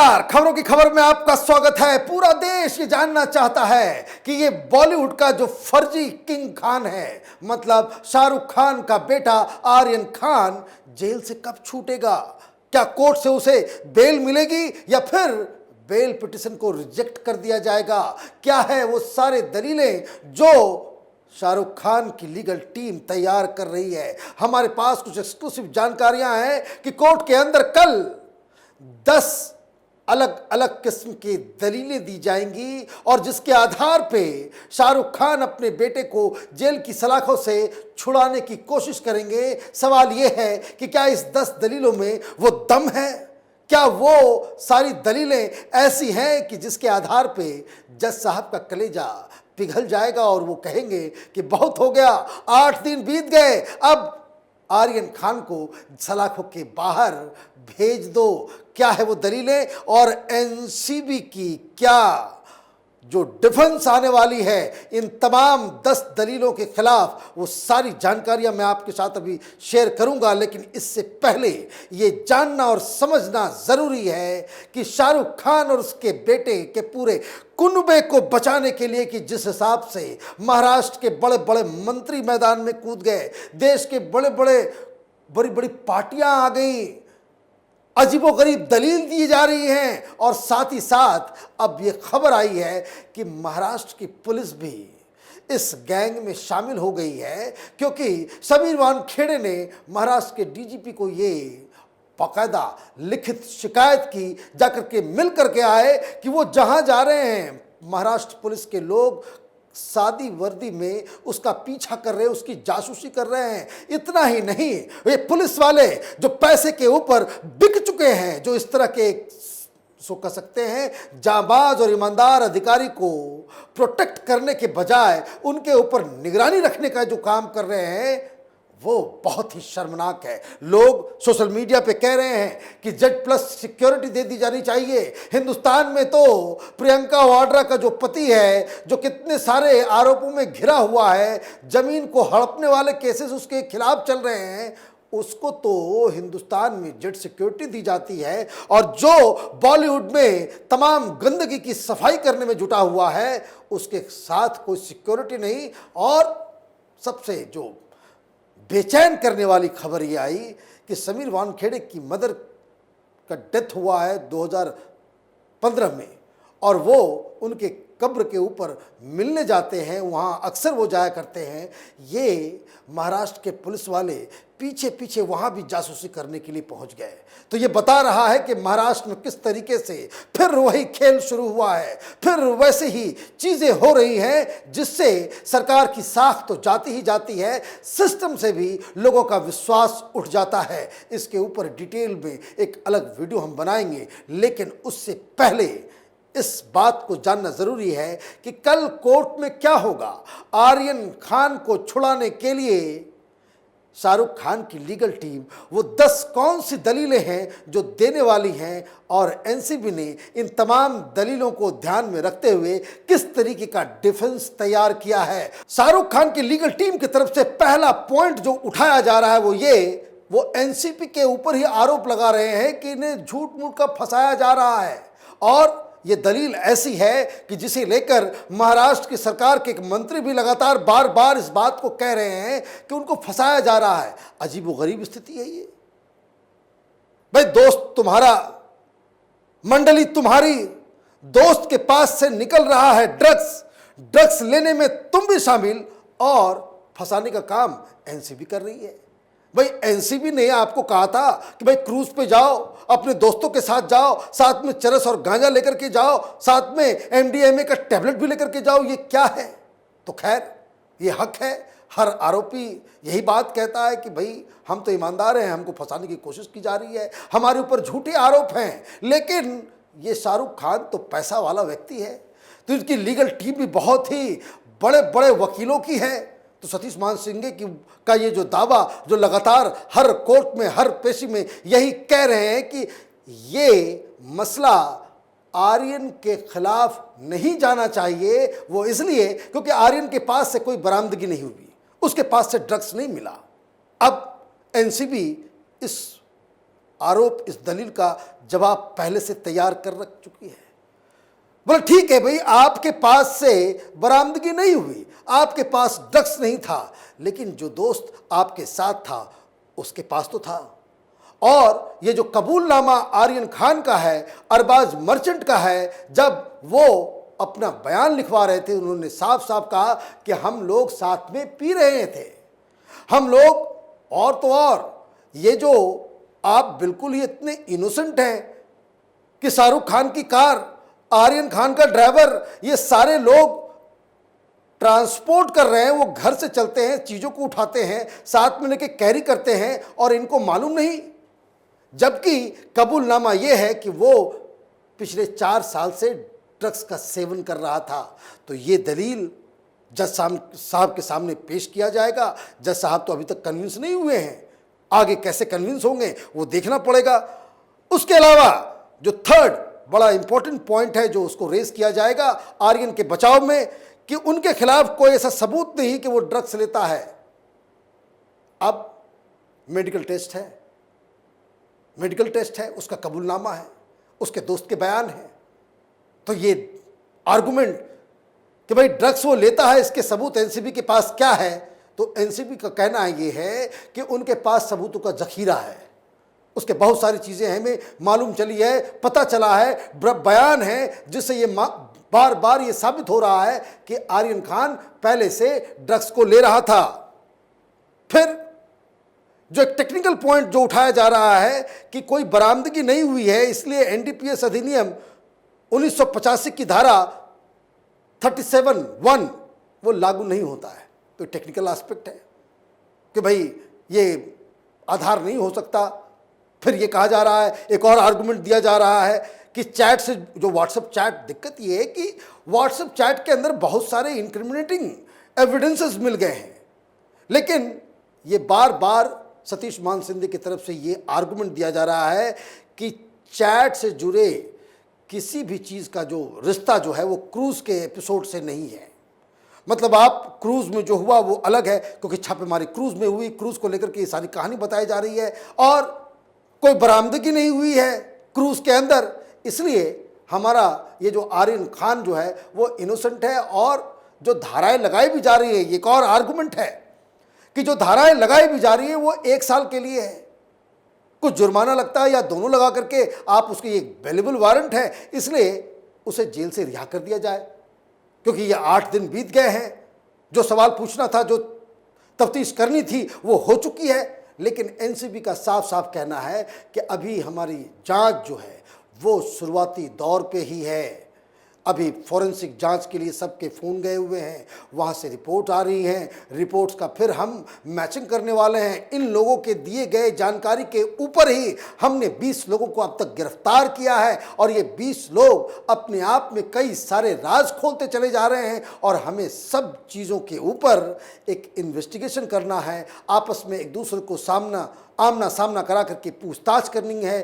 नमस्कार, खबरों की खबर में आपका स्वागत है। पूरा देश ये जानना चाहता है कि ये बॉलीवुड का जो फर्जी किंग खान है, मतलब शाहरुख खान का बेटा आर्यन खान, जेल से कब छूटेगा। क्या कोर्ट से उसे बेल मिलेगी या फिर बेल पिटिशन को रिजेक्ट कर दिया जाएगा। क्या है वो सारे दलीलें जो शाहरुख खान की लीगल टीम तैयार कर रही है। हमारे पास कुछ एक्सक्लूसिव जानकारियां हैं कि कोर्ट के अंदर कल 10 अलग अलग किस्म की दलीलें दी जाएंगी और जिसके आधार पे शाहरुख खान अपने बेटे को जेल की सलाखों से छुड़ाने की कोशिश करेंगे। सवाल यह है कि क्या इस 10 दलीलों में वो दम है, क्या वो सारी दलीलें ऐसी हैं कि जिसके आधार पे जज साहब का कलेजा पिघल जाएगा और वो कहेंगे कि बहुत हो गया, 8 दिन बीत गए, अब आर्यन खान को सलाखों के बाहर भेज दो। क्या है वो दलीलें और एनसीबी की क्या जो डिफेंस आने वाली है इन तमाम 10 दलीलों के खिलाफ, वो सारी जानकारियां मैं आपके साथ अभी शेयर करूंगा। लेकिन इससे पहले ये जानना और समझना जरूरी है कि शाहरुख खान और उसके बेटे के पूरे कुनबे को बचाने के लिए कि जिस हिसाब से महाराष्ट्र के बड़े बड़े मंत्री मैदान में कूद गए, देश के बड़ी बड़ी पार्टियां आ गई, अजीबोगरीब दलील दी जा रही हैं और साथ ही साथ अब ये खबर आई है कि महाराष्ट्र की पुलिस भी इस गैंग में शामिल हो गई है, क्योंकि समीर वानखेड़े ने महाराष्ट्र के डीजीपी को ये बाकायदा लिखित शिकायत की, जाकर के मिल करके आए कि वो जहां जा रहे हैं महाराष्ट्र पुलिस के लोग सादी वर्दी में उसका पीछा कर रहे हैं, उसकी जासूसी कर रहे हैं। इतना ही नहीं, वे पुलिस वाले जो पैसे के ऊपर बिक चुके हैं, जो इस तरह के सो कह सकते हैं जाबाज और ईमानदार अधिकारी को प्रोटेक्ट करने के बजाय उनके ऊपर निगरानी रखने का जो काम कर रहे हैं, वो बहुत ही शर्मनाक है। लोग सोशल मीडिया पे कह रहे हैं कि Z+ सिक्योरिटी दे दी जानी चाहिए। हिंदुस्तान में तो प्रियंका वाड्रा का जो पति है, जो कितने सारे आरोपों में घिरा हुआ है, जमीन को हड़पने वाले केसेस उसके खिलाफ चल रहे हैं, उसको तो हिंदुस्तान में जेड सिक्योरिटी दी जाती है। और जो बॉलीवुड में तमाम गंदगी की सफाई करने में जुटा हुआ है, उसके साथ कोई सिक्योरिटी नहीं। और सबसे जो बेचैन करने वाली खबर ये आई कि समीर वानखेड़े की मदर का डेथ हुआ है 2015 में, और वो उनके कब्र के ऊपर मिलने जाते हैं, वहाँ अक्सर वो जाया करते हैं। ये महाराष्ट्र के पुलिस वाले पीछे पीछे वहाँ भी जासूसी करने के लिए पहुँच गए। तो ये बता रहा है कि महाराष्ट्र में किस तरीके से फिर वही खेल शुरू हुआ है, फिर वैसे ही चीज़ें हो रही हैं जिससे सरकार की साख तो जाती ही जाती है, सिस्टम से भी लोगों का विश्वास उठ जाता है। इसके ऊपर डिटेल में एक अलग वीडियो हम बनाएंगे, लेकिन उससे पहले इस बात को जानना जरूरी है कि कल कोर्ट में क्या होगा। आर्यन खान को छुड़ाने के लिए शाहरुख खान की लीगल टीम वो 10 कौन सी दलीलें हैं जो देने वाली हैं, और एनसीबी ने इन तमाम दलीलों को ध्यान में रखते हुए किस तरीके का डिफेंस तैयार किया है। शाहरुख खान की लीगल टीम की तरफ से पहला पॉइंट जो उठाया जा रहा है वो एनसीबी के ऊपर ही आरोप लगा रहे हैं कि इन्हें झूठ मूठ का फंसाया जा रहा है। और ये दलील ऐसी है कि जिसे लेकर महाराष्ट्र की सरकार के एक मंत्री भी लगातार बार बार इस बात को कह रहे हैं कि उनको फंसाया जा रहा है। अजीबोगरीब स्थिति है ये। भाई, दोस्त तुम्हारा, मंडली तुम्हारी दोस्त के पास से निकल रहा है ड्रग्स लेने में तुम भी शामिल, और फंसाने का काम एनसीबी कर रही है। भाई, एनसीबी ने आपको कहा था कि भाई क्रूज पे जाओ, अपने दोस्तों के साथ जाओ, साथ में चरस और गांजा लेकर के जाओ, साथ में एमडीएमए का टैबलेट भी लेकर के जाओ। ये क्या है? तो खैर, ये हक है। हर आरोपी यही बात कहता है कि भाई हम तो ईमानदार हैं, हमको फंसाने की कोशिश की जा रही है, हमारे ऊपर झूठे आरोप हैं। लेकिन ये शाहरुख खान तो पैसा वाला व्यक्ति है, तो इसकी लीगल टीम भी बहुत ही बड़े बड़े वकीलों की है। तो सतीश मान सिंह का ये जो दावा, जो लगातार हर कोर्ट में, हर पेशी में यही कह रहे हैं कि ये मसला आर्यन के खिलाफ नहीं जाना चाहिए, वो इसलिए क्योंकि आर्यन के पास से कोई बरामदगी नहीं हुई, उसके पास से ड्रग्स नहीं मिला। अब एनसीबी इस आरोप, इस दलील का जवाब पहले से तैयार कर रख चुकी है। बोले ठीक है भाई, आपके पास से बरामदगी नहीं हुई, आपके पास ड्रग्स नहीं था, लेकिन जो दोस्त आपके साथ था उसके पास तो था। और ये जो कबूलनामा आर्यन खान का है, अरबाज मर्चेंट का है, जब वो अपना बयान लिखवा रहे थे उन्होंने साफ साफ कहा कि हम लोग साथ में पी रहे थे, हम लोग। और तो और ये जो आप बिल्कुल ही इतने इनोसेंट हैं कि शाहरुख खान की कार, आर्यन खान का ड्राइवर, ये सारे लोग ट्रांसपोर्ट कर रहे हैं, वो घर से चलते हैं, चीज़ों को उठाते हैं, साथ में लेके कैरी करते हैं और इनको मालूम नहीं। जबकि कबूलनामा ये है कि वो पिछले 4 साल से ड्रग्स का सेवन कर रहा था। तो ये दलील जज साहब के सामने पेश किया जाएगा। जज साहब तो अभी तक कन्विंस नहीं हुए हैं, आगे कैसे कन्विंस होंगे वो देखना पड़ेगा। उसके अलावा जो थर्ड बड़ा इंपॉर्टेंट पॉइंट है जो उसको रेज किया जाएगा आर्यन के बचाव में, कि उनके खिलाफ कोई ऐसा सबूत नहीं कि वो ड्रग्स लेता है। अब मेडिकल टेस्ट है, मेडिकल टेस्ट है, उसका कबूलनामा है, उसके दोस्त के बयान है। तो ये आर्गुमेंट कि भाई ड्रग्स वो लेता है, इसके सबूत एनसीबी के पास क्या है, तो एनसीबी का कहना ये है कि उनके पास सबूतों का जखीरा है, उसके बहुत सारी चीज़ें हमें मालूम चली है, पता चला है, बयान है, जिससे ये बार बार ये साबित हो रहा है कि आर्यन खान पहले से ड्रग्स को ले रहा था। फिर जो एक टेक्निकल पॉइंट जो उठाया जा रहा है कि कोई बरामदगी नहीं हुई है, इसलिए एनडीपीएस अधिनियम 1985 की धारा 37(1) वो लागू नहीं होता है। तो टेक्निकल एस्पेक्ट है कि भाई ये आधार नहीं हो सकता। फिर ये कहा जा रहा है, एक और आर्गुमेंट दिया जा रहा है कि चैट से, जो व्हाट्सएप चैट, दिक्कत ये है कि व्हाट्सएप चैट के अंदर बहुत सारे इंक्रिमिनेटिंग एविडेंसेस मिल गए हैं, लेकिन ये बार बार सतीश मान सिंधे की तरफ से ये आर्गुमेंट दिया जा रहा है कि चैट से जुड़े किसी भी चीज़ का जो रिश्ता जो है वो क्रूज के एपिसोड से नहीं है। मतलब आप क्रूज में जो हुआ वो अलग है, क्योंकि छापेमारी क्रूज में हुई, क्रूज को लेकर के ये सारी कहानी बताई जा रही है, और कोई बरामदगी नहीं हुई है क्रूज के अंदर। इसलिए हमारा ये जो आर्यन खान जो है वो इनोसेंट है, और जो धाराएं लगाई भी जा रही है, ये एक और आर्गुमेंट है कि जो धाराएं लगाई भी जा रही है वो 1 साल के लिए है, कुछ जुर्माना लगता है या दोनों लगा करके आप उसकी एक बेलेबल वारंट है, इसलिए उसे जेल से रिहा कर दिया जाए, क्योंकि ये 8 दिन बीत गए हैं। जो सवाल पूछना था, जो तफ्तीश करनी थी, वो हो चुकी है। लेकिन एनसीबी का साफ साफ कहना है कि अभी हमारी जांच जो है वो शुरुआती दौर पे ही है। अभी फॉरेंसिक जांच के लिए सबके फ़ोन गए हुए हैं, वहाँ से रिपोर्ट आ रही हैं, रिपोर्ट्स का फिर हम मैचिंग करने वाले हैं। इन लोगों के दिए गए जानकारी के ऊपर ही हमने 20 लोगों को अब तक गिरफ्तार किया है, और ये 20 लोग अपने आप में कई सारे राज खोलते चले जा रहे हैं, और हमें सब चीज़ों के ऊपर एक इन्वेस्टिगेशन करना है, आपस में एक दूसरे को आमना सामना करा करके पूछताछ करनी है,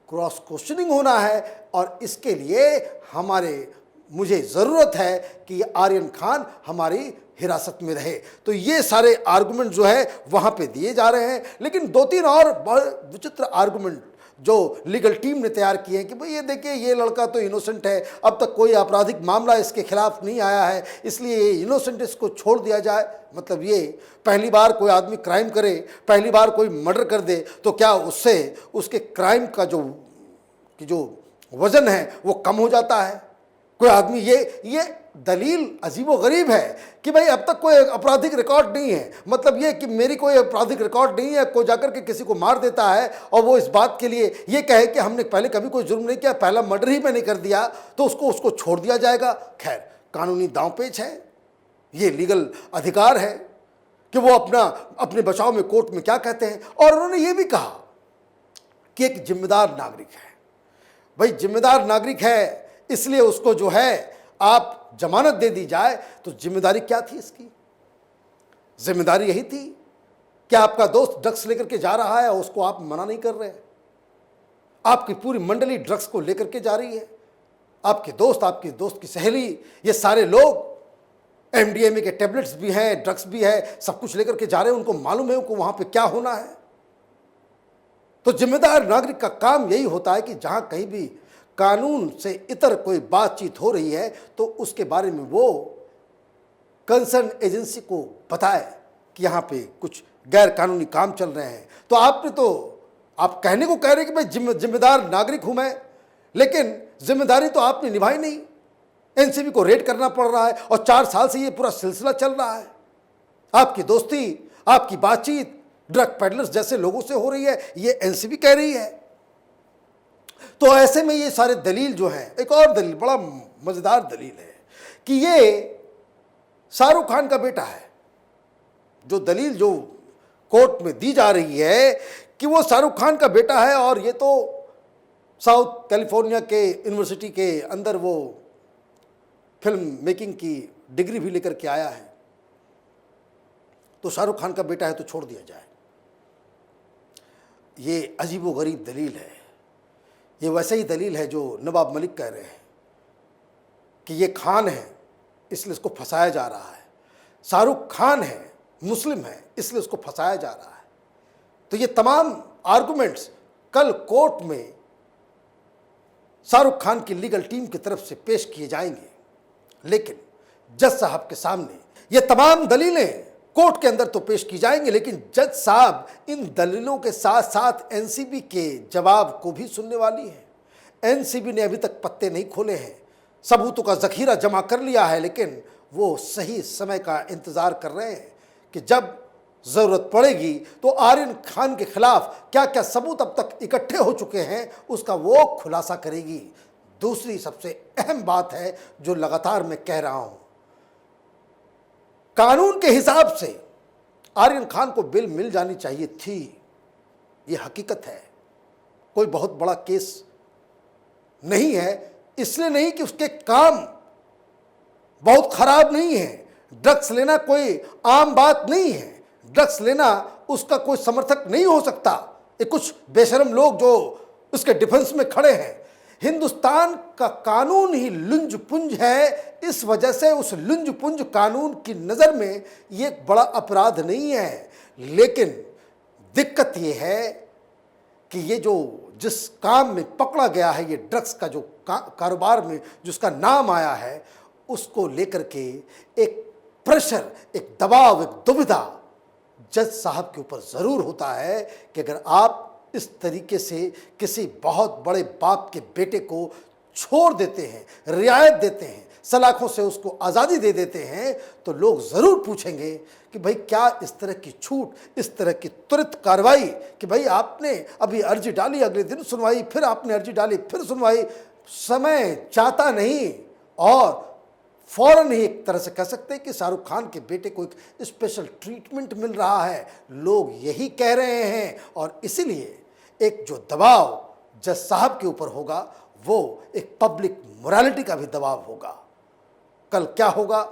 क्रॉस क्वेश्चनिंग होना है। और इसके लिए मुझे ज़रूरत है कि आर्यन खान हमारी हिरासत में रहे। तो ये सारे आर्गुमेंट जो है वहाँ पे दिए जा रहे हैं। लेकिन 2-3 और बड़े विचित्र आर्गुमेंट जो लीगल टीम ने तैयार किए हैं कि भाई ये देखिए, ये लड़का तो इनोसेंट है, अब तक कोई आपराधिक मामला इसके खिलाफ नहीं आया है, इसलिए इनोसेंट इसको छोड़ दिया जाए। मतलब ये पहली बार कोई आदमी क्राइम करे, पहली बार कोई मर्डर कर दे, तो क्या उससे उसके क्राइम का जो वजन है वो कम हो जाता है? कोई आदमी ये दलील अजीबो गरीब है कि भाई अब तक कोई आपराधिक रिकॉर्ड नहीं है। मतलब ये कि मेरी कोई आपराधिक रिकॉर्ड नहीं है, कोई जाकर के किसी को मार देता है और वो इस बात के लिए ये कहे कि हमने पहले कभी कोई जुर्म नहीं किया, पहला मर्डर ही मैंने कर दिया, तो उसको छोड़ दिया जाएगा। खैर, कानूनी दांवपेच है, ये लीगल अधिकार है कि वो अपने बचाव में कोर्ट में क्या कहते हैं। और उन्होंने ये भी कहा कि एक जिम्मेदार नागरिक है, भाई जिम्मेदार नागरिक है इसलिए उसको जो है आप जमानत दे दी जाए। तो जिम्मेदारी क्या थी इसकी? जिम्मेदारी यही थी कि आपका दोस्त ड्रग्स लेकर के जा रहा है और उसको आप मना नहीं कर रहे, आपकी पूरी मंडली ड्रग्स को लेकर के जा रही है, आपके दोस्त की सहेली, ये सारे लोग एमडीएमए के टेबलेट्स भी हैं, ड्रग्स भी है, सब कुछ लेकर के जा रहे हैं, उनको मालूम है उनको वहां पे क्या होना है। तो जिम्मेदार नागरिक का काम यही होता है कि जहां कहीं भी कानून से इतर कोई बातचीत हो रही है तो उसके बारे में वो कंसर्न एजेंसी को बताए कि यहाँ पे कुछ गैर कानूनी काम चल रहे हैं। तो आप कहने को कह रहे हैं कि भाई जिम्मेदार नागरिक हूं मैं, लेकिन जिम्मेदारी तो आपने निभाई नहीं। एनसीबी को रेड करना पड़ रहा है और 4 साल से ये पूरा सिलसिला चल रहा है। आपकी दोस्ती, आपकी बातचीत ड्रग पेडलर्स जैसे लोगों से हो रही है, ये एनसीबी कह रही है। तो ऐसे में ये सारे दलील जो हैं, एक और दलील बड़ा मजेदार दलील है कि ये शाहरुख खान का बेटा है। जो दलील जो कोर्ट में दी जा रही है कि वो शाहरुख खान का बेटा है और ये तो साउथ कैलिफोर्निया के यूनिवर्सिटी के अंदर वो फिल्म मेकिंग की डिग्री भी लेकर के आया है, तो शाहरुख खान का बेटा है तो छोड़ दिया जाए। ये अजीबोगरीब दलील है। ये वैसे ही दलील है जो नवाब मलिक कह रहे हैं कि ये खान है इसलिए इसको फंसाया जा रहा है, शाहरुख खान है, मुस्लिम है, इसलिए उसको फंसाया जा रहा है। तो ये तमाम आर्गुमेंट्स कल कोर्ट में शाहरुख खान की लीगल टीम की तरफ से पेश किए जाएंगे, लेकिन जज साहब के सामने ये तमाम दलीलें कोर्ट के अंदर तो पेश की जाएंगी, लेकिन जज साहब इन दलीलों के साथ साथ एनसीबी के जवाब को भी सुनने वाली है। एनसीबी ने अभी तक पत्ते नहीं खोले हैं, सबूतों का जखीरा जमा कर लिया है, लेकिन वो सही समय का इंतजार कर रहे हैं कि जब ज़रूरत पड़ेगी तो आर्यन खान के खिलाफ क्या क्या सबूत अब तक इकट्ठे हो चुके हैं उसका वो खुलासा करेगी। दूसरी सबसे अहम बात है जो लगातार मैं कह रहा हूं, कानून के हिसाब से आर्यन खान को बेल मिल जानी चाहिए थी, ये हकीकत है। कोई बहुत बड़ा केस नहीं है, इसलिए नहीं कि उसके काम बहुत खराब नहीं है। ड्रग्स लेना कोई आम बात नहीं है, ड्रग्स लेना उसका कोई समर्थक नहीं हो सकता। ये कुछ बेशरम लोग जो उसके डिफेंस में खड़े हैं। हिंदुस्तान का कानून ही लुंज पुंज है, इस वजह से उस लुंज पुंज कानून की नज़र में ये एक बड़ा अपराध नहीं है। लेकिन दिक्कत ये है कि ये जो जिस काम में पकड़ा गया है, ये ड्रग्स का जो कारोबार में जिसका नाम आया है, उसको लेकर के एक प्रेशर, एक दबाव, एक दुविधा जज साहब के ऊपर ज़रूर होता है कि अगर आप इस तरीके से किसी बहुत बड़े बाप के बेटे को छोड़ देते हैं, रियायत देते हैं, सलाखों से उसको आज़ादी दे देते हैं, तो लोग ज़रूर पूछेंगे कि भाई क्या इस तरह की छूट, इस तरह की त्वरित कार्रवाई कि भाई आपने अभी अर्जी डाली, अगले दिन सुनवाई, फिर आपने अर्जी डाली, फिर सुनवाई, समय चाहता नहीं और फौरन ही एक तरह से कह सकते हैं कि शाहरुख खान के बेटे को एक स्पेशल ट्रीटमेंट मिल रहा है। लोग यही कह रहे हैं और इसीलिए एक जो दबाव जज साहब के ऊपर होगा वो एक पब्लिक मोरालिटी का भी दबाव होगा। कल क्या होगा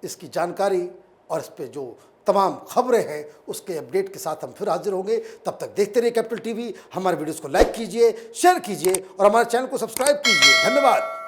इसकी जानकारी और इस पे जो तमाम खबरें हैं उसके अपडेट के साथ हम फिर हाजिर होंगे। तब तक देखते रहिए कैपिटल टीवी। हमारे वीडियोस को लाइक कीजिए, शेयर कीजिए और हमारे चैनल को सब्सक्राइब कीजिए। धन्यवाद।